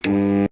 Oh,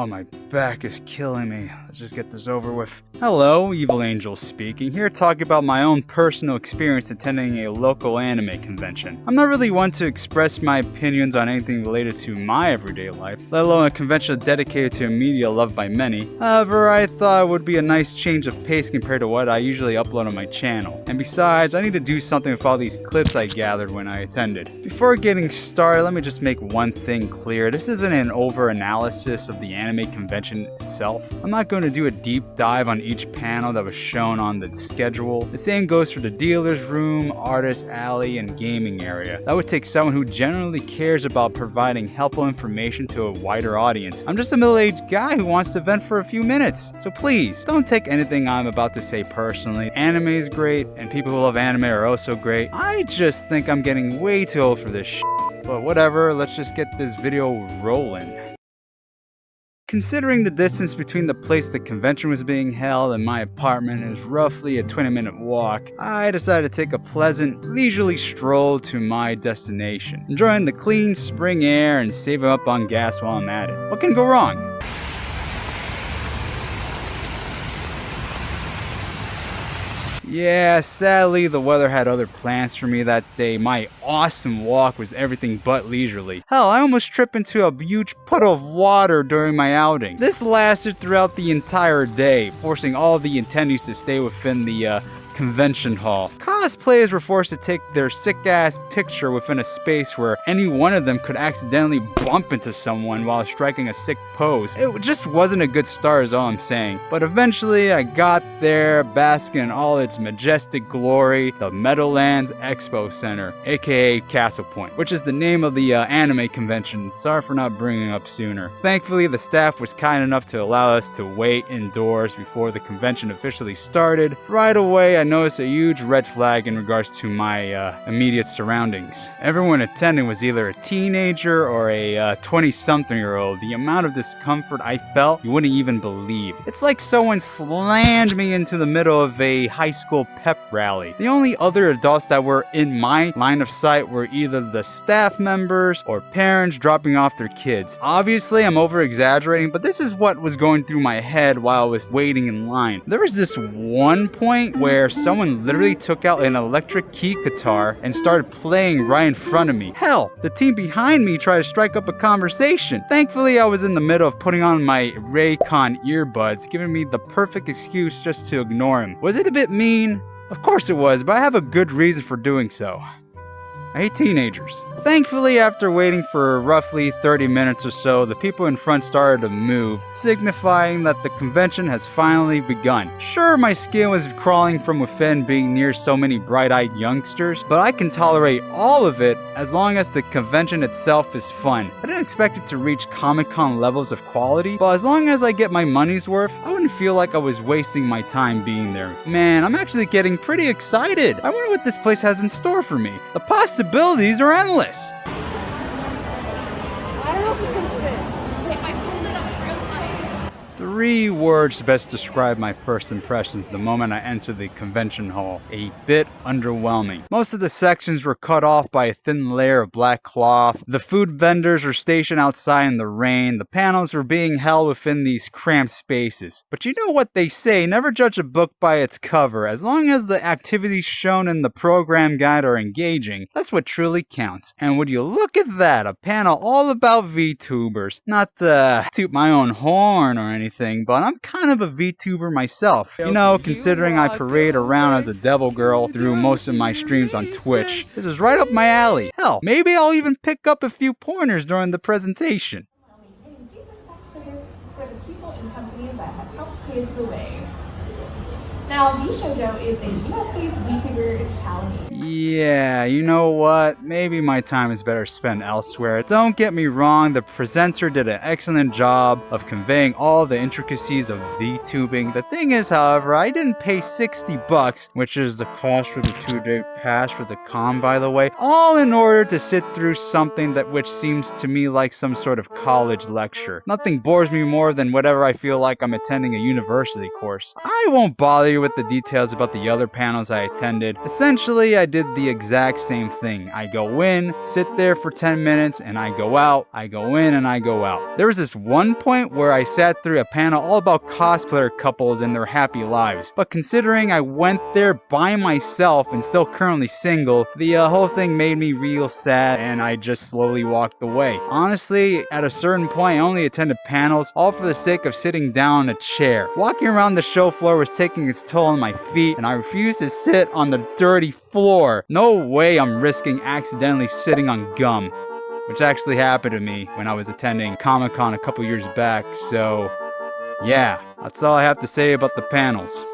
my back is killing me. Let's just get this over with. Hello, Evil Angel speaking, here talking about my own personal experience attending a local anime convention. I'm not really one to express my opinions on anything related to my everyday life, let alone a convention dedicated to a media loved by many. However, I thought it would be a nice change of pace compared to what I usually upload on my channel. And besides, I need to do something with all these clips I gathered when I attended. Before getting started, let me just make one thing clear. This isn't an over-analysis of the anime convention itself. I'm not going to do a deep dive on each panel that was shown on the schedule. The same goes for the dealer's room, artist alley, and gaming area. That would take someone who generally cares about providing helpful information to a wider audience. I'm just a middle-aged guy who wants to vent for a few minutes, so please, don't take anything I'm about to say personally. Anime is great, and people who love anime are also great. I just think I'm getting way too old for this shit. But whatever, let's just get this video rolling. Considering the distance between the place the convention was being held and my apartment is roughly a 20-minute walk, I decided to take a pleasant, leisurely stroll to my destination, enjoying the clean spring air and saving up on gas while I'm at it. What can go wrong? Yeah, sadly, the weather had other plans for me that day. My awesome walk was everything but leisurely. Hell, I almost tripped into a huge puddle of water during my outing. This lasted throughout the entire day, forcing all the attendees to stay within the convention hall. Cosplayers were forced to take their sick-ass picture within a space where any one of them could accidentally bump into someone while striking a sick pose. It just wasn't a good start is all I'm saying. But eventually I got there, basking in all its majestic glory, the Meadowlands Expo Center, aka Castle Point, which is the name of the anime convention. Sorry for not bringing it up sooner. Thankfully, the staff was kind enough to allow us to wait indoors before the convention officially started. Right away, I noticed a huge red flag in regards to my immediate surroundings. Everyone attending was either a teenager or a 20-something-year-old. The amount of discomfort I felt, you wouldn't even believe. It's like someone slammed me into the middle of a high school pep rally. The only other adults that were in my line of sight were either the staff members or parents dropping off their kids. Obviously, I'm over-exaggerating, but this is what was going through my head while I was waiting in line. There was this one point where someone literally took out an electric key guitar and started playing right in front of me. Hell, the team behind me tried to strike up a conversation. Thankfully, I was in the middle of putting on my Raycon earbuds, giving me the perfect excuse just to ignore him. Was it a bit mean? Of course it was, but I have a good reason for doing so. I hate teenagers. Thankfully, after waiting for roughly 30 minutes or so, the people in front started to move, signifying that the convention has finally begun. Sure, my skin was crawling from within being near so many bright-eyed youngsters, but I can tolerate all of it as long as the convention itself is fun. I didn't expect it to reach Comic-Con levels of quality, but as long as I get my money's worth, I wouldn't feel like I was wasting my time being there. Man, I'm actually getting pretty excited. I wonder what this place has in store for me. The possibilities are endless. I don't know if it's gonna fit. Wait, I pulled it up real tight. 3 words best describe my first impressions the moment I entered the convention hall. A bit underwhelming. Most of the sections were cut off by a thin layer of black cloth. The food vendors were stationed outside in the rain. The panels were being held within these cramped spaces. But you know what they say, never judge a book by its cover. As long as the activities shown in the program guide are engaging, that's what truly counts. And would you look at that, a panel all about VTubers. Not to toot my own horn or anything, but I'm kind of a VTuber myself. You know, considering I parade around as a devil girl through most of my streams on Twitch. This is right up my alley. Hell, maybe I'll even pick up a few pointers during the presentation. Maintaining deep respect for the people and companies that have helped pave the way. Now, VShojo is a US-based VTuber academy. Yeah, you know what? Maybe my time is better spent elsewhere. Don't get me wrong, the presenter did an excellent job of conveying all the intricacies of VTubing. The thing is, however, I didn't pay $60, which is the cost for the 2-day pass for the con, by the way, all in order to sit through something that which seems to me like some sort of college lecture. Nothing bores me more than whatever I feel like I'm attending a university course. I won't bother you familiar with the details about the other panels I attended, essentially I did the exact same thing. I go in, sit there for 10 minutes, and I go out, I go in, and I go out. There was this one point where I sat through a panel all about cosplayer couples and their happy lives, but considering I went there by myself and still currently single, the whole thing made me real sad and I just slowly walked away. Honestly, at a certain point I only attended panels all for the sake of sitting down in a chair. Walking around the show floor was taking its toll on my feet and I refused to sit on the dirty floor. No way I'm risking accidentally sitting on gum, which actually happened to me when I was attending Comic-Con a couple years back, so yeah, that's all I have to say about the panels.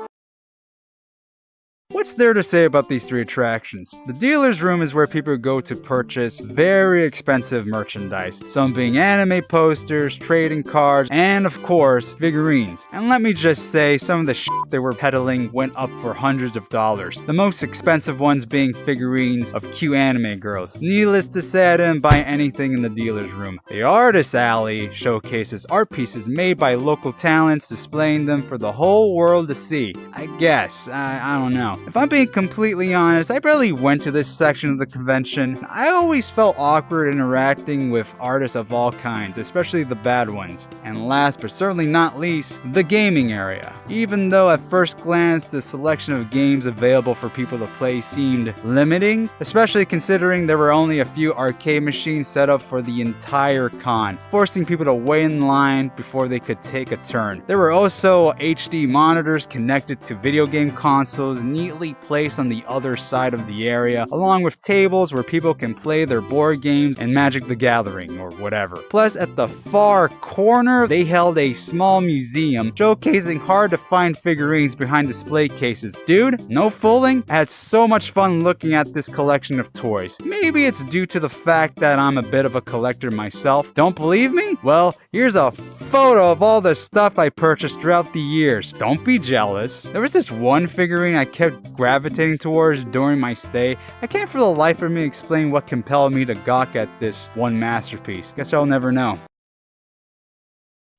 What's there to say about these 3 attractions? The dealer's room is where people go to purchase very expensive merchandise, some being anime posters, trading cards, and of course, figurines. And let me just say, some of the shit they were peddling went up for hundreds of dollars. The most expensive ones being figurines of cute anime girls. Needless to say, I didn't buy anything in the dealer's room. The artist alley showcases art pieces made by local talents, displaying them for the whole world to see. I guess, I don't know. If I'm being completely honest, I barely went to this section of the convention. I always felt awkward interacting with artists of all kinds, especially the bad ones. And last but certainly not least, the gaming area. Even though at first glance the selection of games available for people to play seemed limiting, especially considering there were only a few arcade machines set up for the entire con, forcing people to wait in line before they could take a turn. There were also HD monitors connected to video game consoles, neatly placed on the other side of the area, along with tables where people can play their board games and Magic the Gathering or whatever. Plus, at the far corner, they held a small museum showcasing hard to find figurines behind display cases. Dude, no fooling, I had so much fun looking at this collection of toys. Maybe it's due to the fact that I'm a bit of a collector myself. Don't believe me? Well, here's a photo of all the stuff I purchased throughout the years. Don't be jealous. There was this one figurine I kept gravitating towards during my stay. I can't for the life of me explain what compelled me to gawk at this one masterpiece. Guess I'll never know.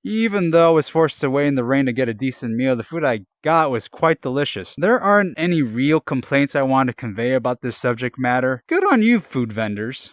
Even though I was forced to wait in the rain to get a decent meal, the food I got was quite delicious. There aren't any real complaints I want to convey about this subject matter. Good on you, food vendors.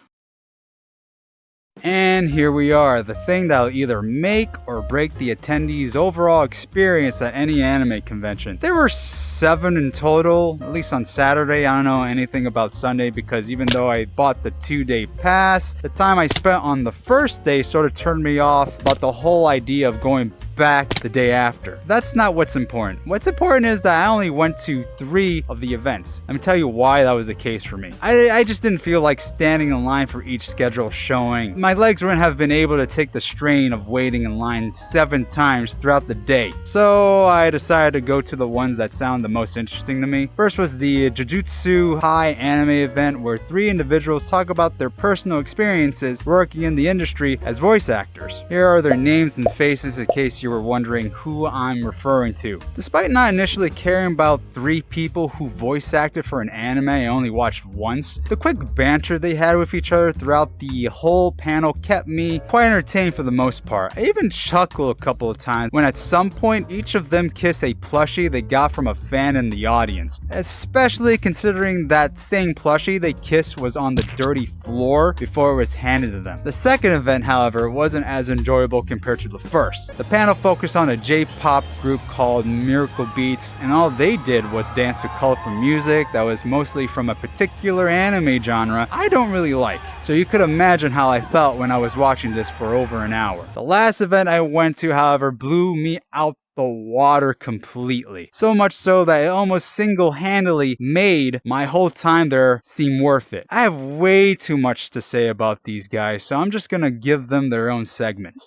And here we are, the thing that'll either make or break the attendees' overall experience at any anime convention. There were 7 in total, at least on Saturday. I don't know anything about Sunday because even though I bought the 2-day pass, the time I spent on the first day sort of turned me off about the whole idea of going back the day after. That's not what's important. What's important is that I only went to 3 of the events. Let me tell you why that was the case for me. I just didn't feel like standing in line for each scheduled showing. My legs wouldn't have been able to take the strain of waiting in line 7 times throughout the day. So I decided to go to the ones that sound the most interesting to me. First was the Jujutsu High anime event where 3 individuals talk about their personal experiences working in the industry as voice actors. Here are their names and faces in case you were wondering who I'm referring to. Despite not initially caring about 3 people who voice acted for an anime I only watched once, the quick banter they had with each other throughout the whole panel kept me quite entertained for the most part. I even chuckled a couple of times when at some point each of them kissed a plushie they got from a fan in the audience, especially considering that same plushie they kissed was on the dirty floor before it was handed to them. The second event, however, wasn't as enjoyable compared to the first. The panel focused on a J-pop group called Miracle Beats, and all they did was dance to colorful music that was mostly from a particular anime genre I don't really like. So you could imagine how I felt when I was watching this for over an hour. The last event I went to, however, blew me out the water completely. So much so that it almost single-handedly made my whole time there seem worth it. I have way too much to say about these guys, so I'm just gonna give them their own segment.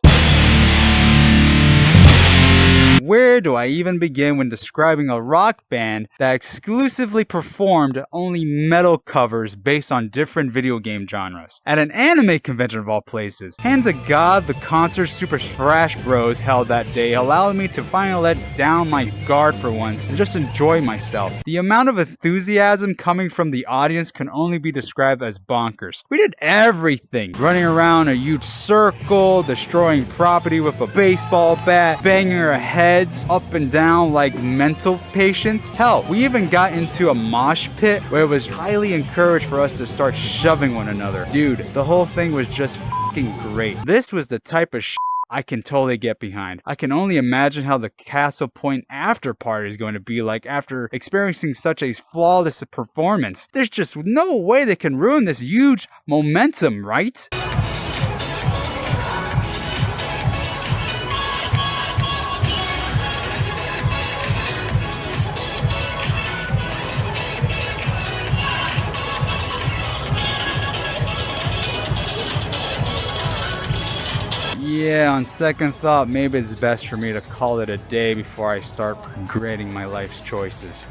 Where do I even begin when describing a rock band that exclusively performed only metal covers based on different video game genres? At an anime convention of all places. Hand to God, the concert Super Smash Bros. Held that day allowed me to finally let down my guard for once and just enjoy myself. The amount of enthusiasm coming from the audience can only be described as bonkers. We did everything. Running around a huge circle, destroying property with a baseball bat, banging our head heads up and down like mental patients. Hell, we even got into a mosh pit where it was highly encouraged for us to start shoving one another. Dude, the whole thing was just fucking great. This was the type of I can totally get behind. I can only imagine how the Castle Point after party is going to be like after experiencing such a flawless performance. There's just no way they can ruin this huge momentum, right? Yeah, on second thought, maybe it's best for me to call it a day before I start regretting my life's choices.